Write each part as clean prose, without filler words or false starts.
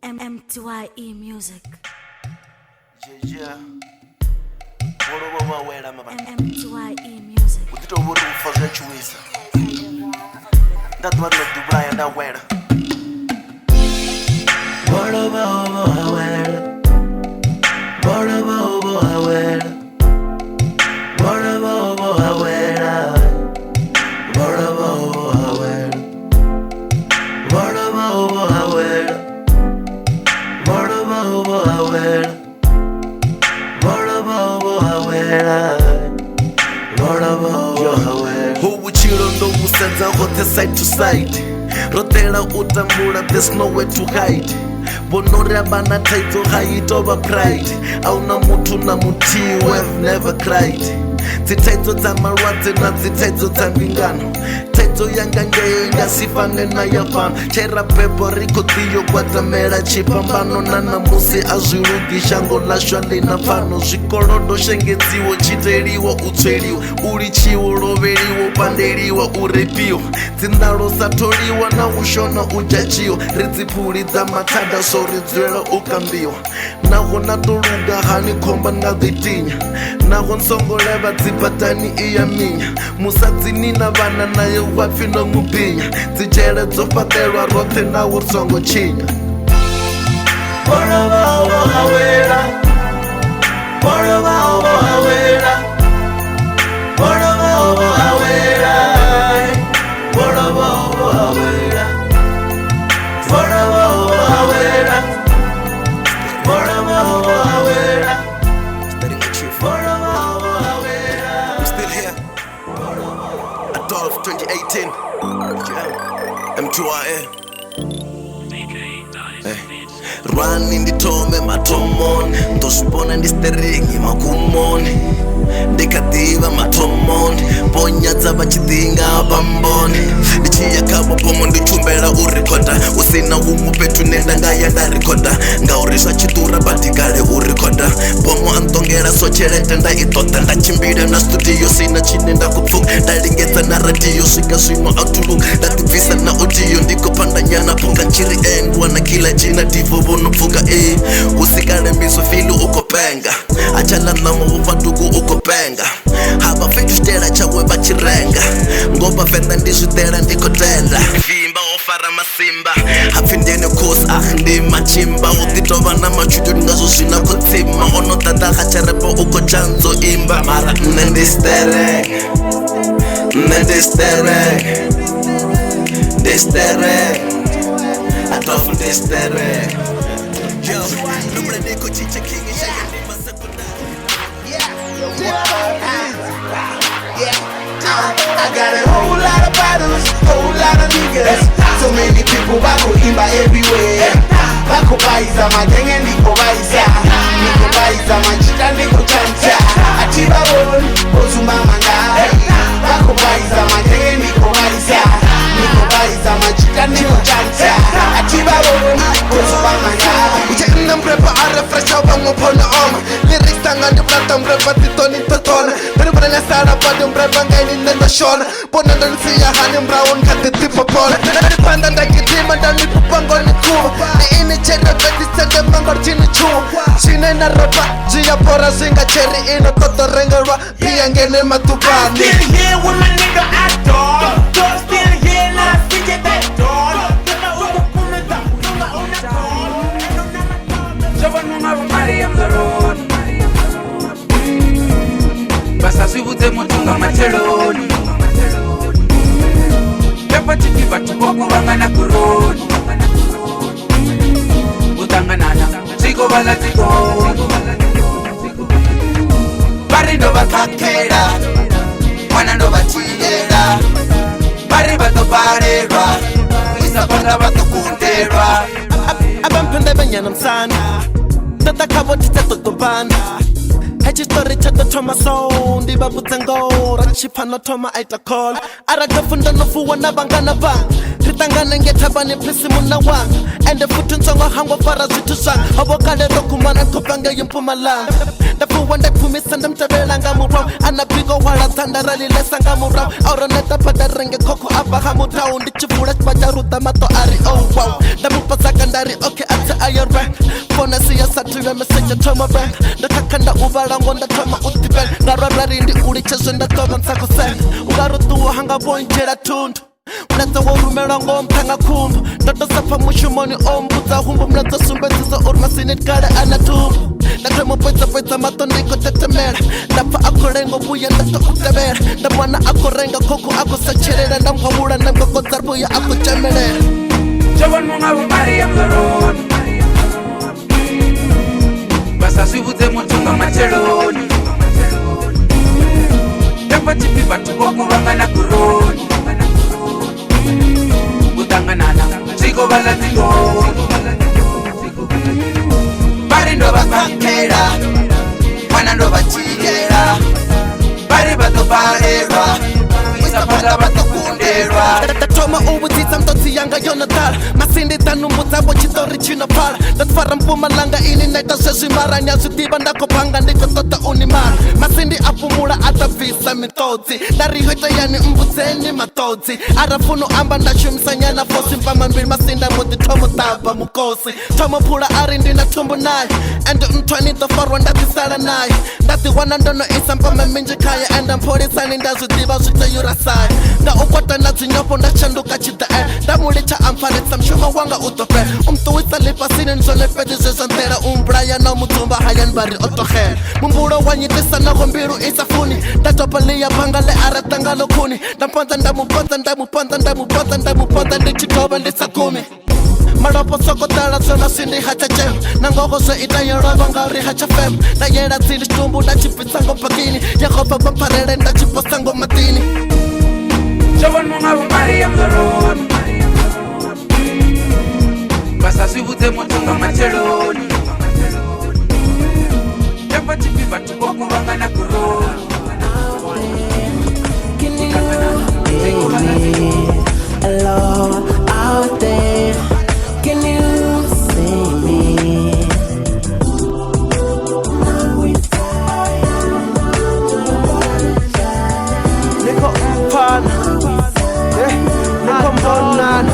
MTYE Music. Yeah. What where am I? MTYE Music. What did you for the choice? That one of the Brian that where. What about where? What about where? What about where? What about where? What about where? What about where? What about where? Who would you know who sends out the side to side? Rotela utambula, there's nowhere to hide. Bonoria bana title height over pride. Auna mutu na muti, we've never cried. Zitaito tamarate na zitaito tambingano. Taito yangangeyo ingasifane na yapano. Chera pepo riko tiyo guatamera chipambano. Nana musi azurugi shango lashwa lina pano. Zikorodo shengeziwo chiteriwo utsweriwo. Ulichiwo roveriwo panderiwo urepio. Zindaro satoriwa na ushona ujachiyo. Rizipuri za matada so rizwela ukambiwa. Naho natoluga hani komba ngazitinya. Naho nsongoleva zipatani iya minya. Musadzini na vana naye wafi no mubinya. Zijele zopatelwa rote na ursongo chinya. Boraba obo hawera. Boraba obo hawera. Boraba obo hawera. Boraba obo hawera. Boraba obo hawera. Boraba obo hawera. Steady my chief. Boraba obo hawera. I'm still here. Adolf 2018. M2RA. Rwani nditome matomoni. Ndoshibona ndisteringi makumoni. Ndikativa matomoni. Ponyadza vachidinga pamboni. Ndichiyakabo pomo ndichumbela urekoda. Usina umupetu nenda ngaya ndarikoda. Ngaurisha chitura batigale urekoda. Pomo antongera sochelete ndaitota. Ndachimbira na studio sina chinenda kutsuka. Ndalingeza na radio shika swino outlook. Ndativisa na audio ndiko panda nyana punga nchiri endwa na kila jina divo bono punga usikale miso filu uko penga. Achala namo ufadugu uko penga. Haba fitu stela chawe bachirenga. Ngoba fenda ndizutela ndiko tela. Vimba ofara masimba. Hafindene kos ndi machimba. Utitova na machudu ngazo sina kutima. Ono tata hacharepo uko chanzo imba. Mara nendistere. Nendistere. Distere. Atofu distere. Yo, number niko chicha king is shaking in my secondary. I got a whole lot of bottles, whole lot of niggas. So many people bako imba everywhere. Bako baiza magenge niko baiza. Niko baiza machita niko chanta. Atiba won, ozumba mandai. Bako baiza magenge niko baiza. Niko baiza machita niko chanta. Atiba won, ozumba mandai. Ujena mrepa arefresha wangu pona oma. Lyrics tanga ndi brata mrepa titoni totona. Bere na sara bado mrepa ngaini nenda shona. Pona ndo nisiya hani mbraun kate tipo pona. Panda ndakitima ndani kupango ni kuwa. Ni ini chere beti sende mangor chini chua. Chine na repa jia pora zinga cherry ino toto rengerwa. Pia ngene matubani. I'm still here with my nigga Adol. Still here na sije that door. Mariam the road. Basa sivute mutunga macheloni. Pepa chiki batu boku wangana kuroni. Utanganana, sigo bala sigo. Bari ndo bakakera, mwana ndo bachiyera. Bari bato barerwa, isapanga bato kunderwa. Abampende benyana msana. Tata kabo titeto tobana. Hechi story chato choma sound. Ndiba butango, rachipa no toma aita call. Aragafunda no fuwa na bangana bang. Ritangana ngeta bani pisi muna wang. Ende futu nsongo hangwa fara zitu shang. Awakale roku mana kopanga yimpu malang. Dafu wanda kumisa ndemtebela nga murao. Anabigo wala tanda rali lesa nga murao. Auro neta pada renge koko abaha murao. Ndichi fulash bajaruta mato ari oh wow. Damu pasakandari okay ata ayarwen fona siyasathiwe meseje thoma ren ndathakanda uvalango ndathoma udibel ngararari ndi ulitshezwe ndatovha nsakusela ungarotuwo hanga vonjela thundu muladzo wo rumelwa ngomphanga khumbu ndotosapfa mushumoni ombudza humbu muladzo sumbedzisa uri masini kale ana thumbu ndathoma pwedzapwedza mato ndiko tetemela ndapfa akho lengo vuya ndato utevela ndamwana akho renga khokho akho satshelela ndamphawula ndamgogodza vuya akho tsemelela Jabon monga bari ya mloroni Basa swivudze mutunga macheloni Dapa chipi batu boku vangana kuroni Utanganana, zigo bala zigo Bari ndo bakakera Mwana ndo bachigera Bari bato barerwa Wisapanga bato kunderwa ndathoma uvudzisa mtotsi yanga yonatala masindi tanumbudzapo chitori chinophala ndatfara mpumalanga ini naita sweswimarani a swi tiva ndakhopanga ndiko tota unimala masindi a pfumula a ta bvisa mitotsi ndarihweta yani mbudzeni matotsi ara pfuno amba ndaxumisanyana fosi mpamambili masindi a mudi thomo tava mukosi thomo phula a ri ndi na thumbu naye ende nthwani to farwa ndatisala naye ndatiwana ndono isa mpama minji khaya ende mpholisani nda swi tiva swi teyurasaya nda u kota na dzinyopo ndachanduka chidae ndamulitsha amfaritsa mshumo wanga utofela umtuwisa lipasini nzonepeti zvezantela umbulaya na mudzumba hayani vari otohela mumbulo wa nyitisa nako mbilu isafuni ndatopaliya phanga le aratangalo khuni ndamponza ndamuponza ndichitova ndisakumi malopo sokotala zona sindi hachacheo nangogo zwe itayelova ngari hachafem ndayela tsili xitumbu ndachipitsango mpakini yehova vamparele ndachiposango matini Jabon monga bari ya mloroni Basa swivudze mutunga macheloni Dapa chipi batu boku vangana kuroni Hello, out there, can you see me? niko mphana niko mbonana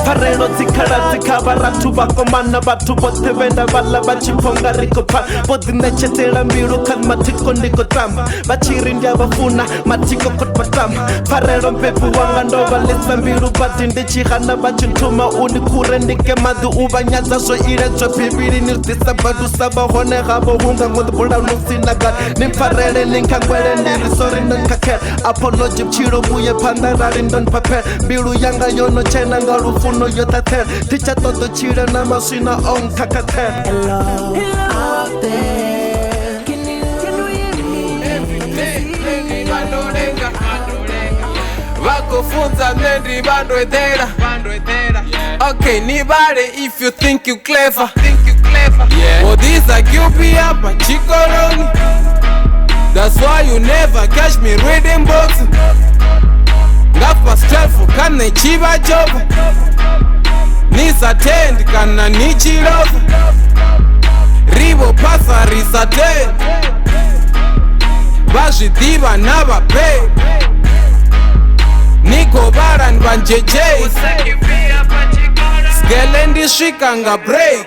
pfarelo dzikhala dzikhava rathu vakomana vathu vothe venda vala va chiphonga riko pha vo dinechetela mbilu khani mathiko ndiko tamba va chiri ndya va funa mathiko kot va tamba pfarelo mpepu wanga ndo va lisa mbilu vati ndi chihana va chinthuma uni khure ndike madi u va nyadza zwo iledzwa bivili ni disa badusa va hone gavo hunga ngodibula nusina gani ni pfarele ni nkhangwele ndiri sori ndonkakhela apology mchilo vuye phanda rali ndoniphaphela mbilu yanga yono chena nga lufu no yotathela ticha toto chile na maswina onkhakhathela Hello, out there, can you hear me? Vakufunza nendi bandwethera Okay, nibale if you think you clever Yeah. Well, this a guilty up a chikoroni That's why you never catch me reading books Ngapa stressful kana chiba job Nisatend kana nichilova Ribo pasa risatend Vazvidiva navape Niko baran vanjeje Skele ndisvika nga break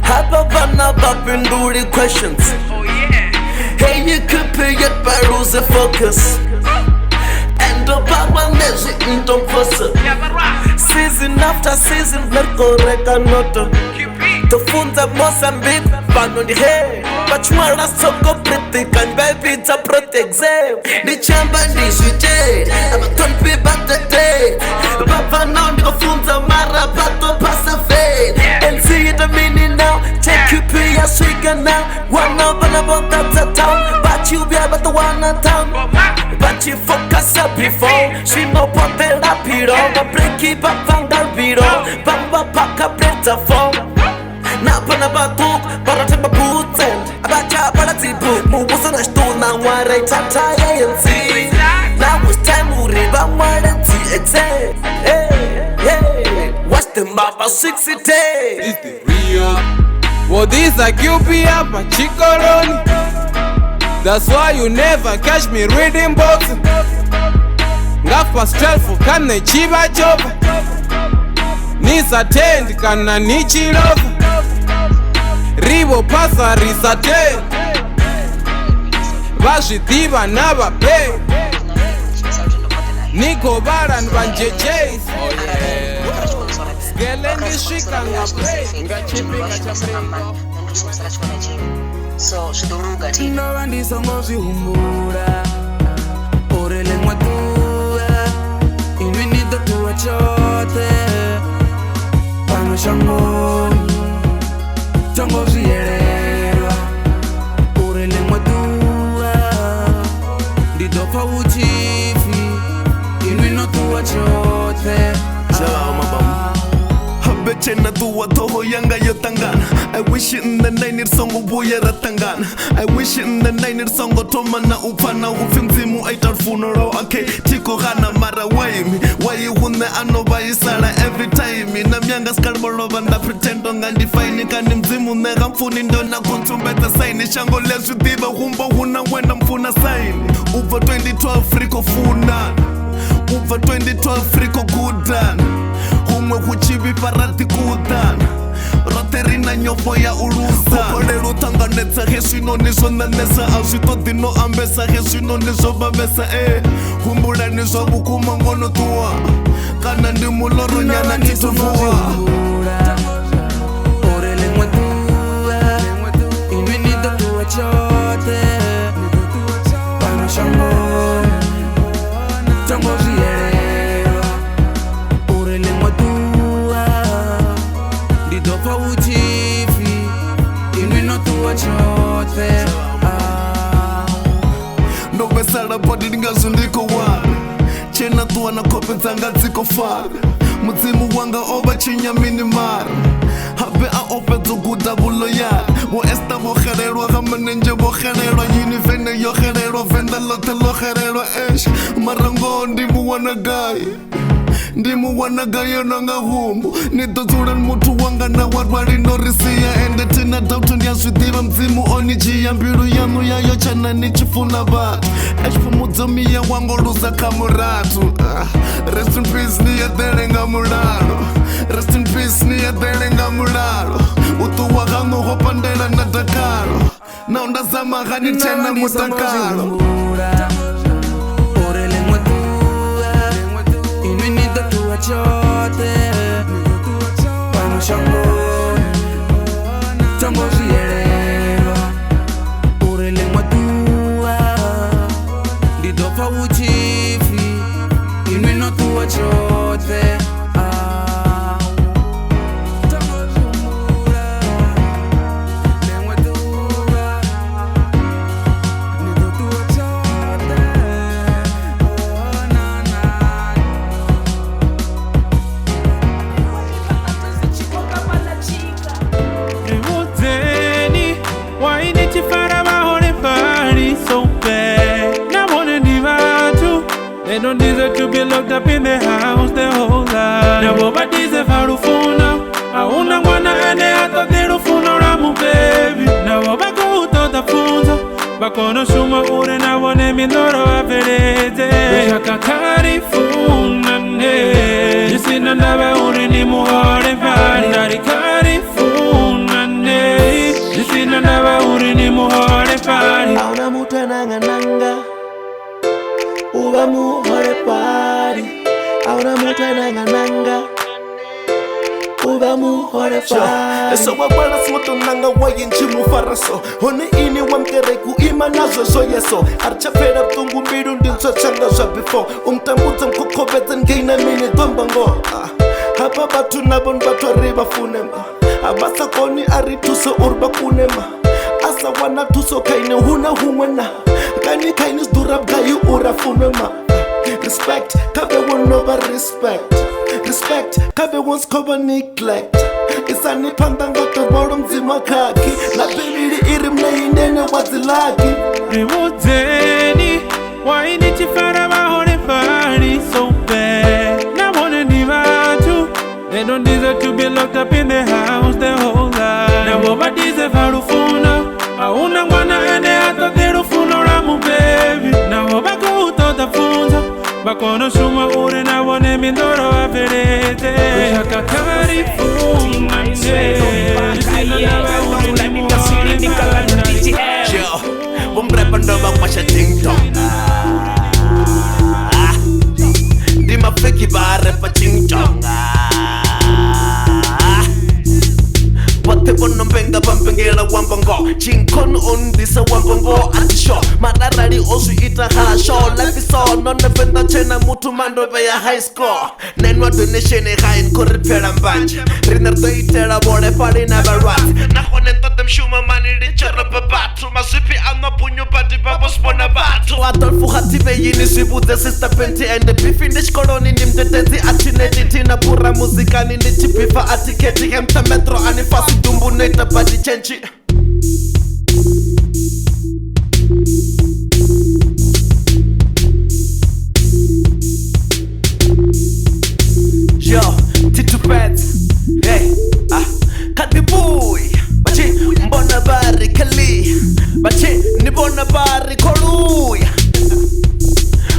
Hapa vana vapinduli questions Hey, you could pay it by rules and focus And the power measure in the person Season after season, merkoreka noto Tofunza Mozambique, vano ndi hey Pachumala soko pretty, kan baby ta protect Ni chamba ndishite, ama tonpi batete Papa now ndiko funza mara pato pasa fade And see the meaning now, take you pay a shaker now One up and about that town But you be about the one in town But you focus up before She no pote rapido Ba break it up and down beat Bamba paka preta phone Napa na batuk, para temba putent Abacha para tipu, mubusa na shtu na ware Tata ANC Now it's time uriba mware TXA Hey, watch them baba 60 days This the real Well, this a guilty up a chikoroni That's why you never catch me reading books Ngapa stressful kana chiba job nisatendi kana nichilova rivo pasa risatendi vazvidiva navape niko varani vanjejei skele ndisvika ngape ngachipika chabreko ndova ndisongozvihumbura orele mwatua inwi nidotuwa chote panoshangoni tongozviyererwa orele mwatua ndidopa uchifi inwi notuwa chote Chena tuwa toho yanga yotangana. I wish in the night songo buya ratangana. I wish in the night songo tomana upana ufimzimu aitar funeral. Okay, tiko gana mara waimi. Why hunde ano baisala every time. Na myanga skarboro banda pretend on gandi fine. Kandi mzimu nega mfuni ndona kontumbeta sign. Shango lesu diba humbo huna wenda mfuna sign. Over 2012 friko funa. Over 2012 friko gudan. Humwe kuchibi parati kudan Roterina nyofo ya ulusa Kokolero tanganetsa Hesu ino niso nanesa Asito dino ambesa Hesu ino niso babesa Humbula niso bukuma ngono tuwa Kana ndi muloro nyana nitufua orele mwatua inwi nidotuwa chote panoshangoni tongozviyererwa orele mwatua ndidopa uchifi inwi notuwa chote Ndobesala podi ndingazundiko wana Chena tuwa na kope zanga ziko fara Muzimu wanga oba chinyamini mara Habe a ope zuguda bulo yara Wo esta bojerero Hama ninja bojerero Yini vene yo jerero Venda lote lo jerero Esh Marango ndimu wanagai Ndimu wanagayo nanga humbu Nitozuran mutu wanga na warwari norisia Ende tina dautu nyasudhiva mzimu onijia Mbiru yanu yayo chana nichifuna batu Eshpo muzomia wango luza kamuratu Rest in peace ni yadelenga mulalo Rest in peace ni yadelenga mulalo Utu wagano hopandela na dakaro Na undazama gani chena mutakaro orele mwatua inwi nidotuwa chote panoshangoni tongozviyererwa orele mwatua ndidopa uchifi inwi notuwa chote They don't deserve to be locked up in the house their whole life. Never deserve harufuna. Auna mwana ene hata dirufuna ramu baby. Never bako utota funza. Bako no shuma ure na wane mindoro averete. Bishaka karifuna ne. Jisi nandabe ure ni muhore fari. Dari karifuna ne. Jisi nandabe ure ni muhore fari. Auna muta nanga nanga Uba muhore pari Auna muta nanga nanga Uba muhore pari So wabala smoto nanga wayin chimu faraso Hone ini wamkereku ima nazo so yeso Archa fed up tungu miru ndinso changa sha before Umtambuza mkukobeza ngeina mini tombango Hapa batu nabon batu arriba funema Abasa koni arituso urba kunema Asa wana tuso kaine huna humwena Kani kainis durab gayu ura funema Respect, kabe won over respect Respect, kabe won's cover neglect Isani pandanga to bottom zima kaki Na bibiri irim na indene wazilaki Rimuzeni, why need you far about the party so bad? Now wanna divide. They don't deserve to be locked up in the house their whole life. Now over deserve harufuna. Auna mwana ene hata dirufuna ramu baby. Now over go to the funza. bakono shuma uri na wone mindoro averete shaka karifuna Yo, bumrepando bakwasha ting tong. Di mafiki ba repa ching chong. Wate bono benga bampengela wambango. Chinkon on disa wambango atisho. Madarari osu ita hasho. Life is so non defenda chena mutu mando beya high score. Nenwa donation e hain kore pera mbanje. Riner to itera bore pari never right. Na hone totem shuma mani richara babatu. Masipi ama punyo pati babos bona batu. Adolfo hative yini sibude sister penti. And the finish koloni nimtetezi atineti. Tina pura muzikani ni chipifa atiketi. Hemta metro anifasi dumbu neta pati chenchi. Yo, Titu Pets, hey, Katibuy, bachi, mbona bari kali, bachi, nibona bari koluya.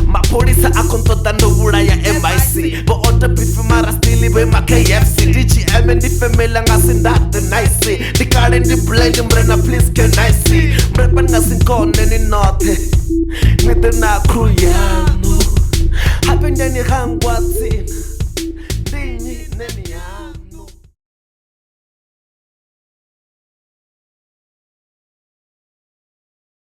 Mapolisa akonto dando bura ya MIC, bo oda bifi mara stili be ma KFC, DGM and femela ngasindate nice, di kare ndi blend mrena please can I see, mrepan ngasinkone ni note, nite na kruyano, happen yani hangwatsina. Neni ya